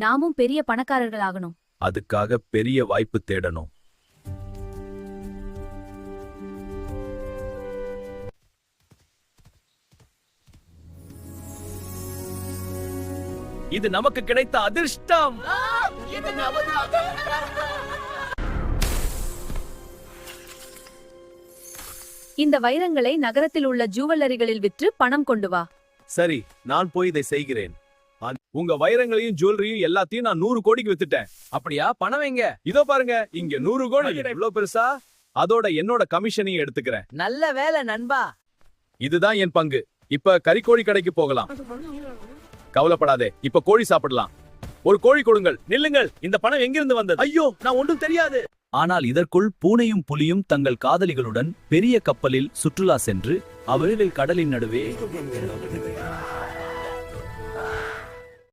நாமும் பெரிய பணக்காரர்கள் ஆகணும். அதுக்காக பெரிய வாய்ப்பு தேடணும். இது நமக்கு கிடைத்த அதிர்ஷ்டம். இந்த வைரங்களை நகரத்தில் உள்ள ஜுவல்லரிகளில் விற்று பணம் கொண்டு வா. சரி, நான் போய் இதை செய்கிறேன். உங்க வைரங்களையும் ஜுவல்லரியும் எல்லாத்தையும் நான் 100 கோடிக்கு வித்துட்டேன். அப்படியா? பணம் எங்க? இதோ பாருங்க, இங்க 100 கோடி. இவ்வளவு பெருசா? அதோட என்னோட கமிஷனையும் எடுத்துக்கிறேன். நல்ல வேலை நண்பா. இதுதான் என் பங்கு. இப்ப கறிக்கோழி கடைக்கு போகலாம். கவலைப்படாதே, இப்ப கோழி சாப்பிடலாம். ஒரு கோழி கொடுங்கள். நில்லுங்கள், இந்த பணம் எங்கிருந்து வந்தது? ஐயோ, நான் ஒன்றும் தெரியாது. ஆனால் இதற்குள் பூனையும் புலியும் தங்கள் காதலிகளுடன் பெரிய கப்பலில் சுற்றுலா சென்று அவர்கள் கடலின் நடுவே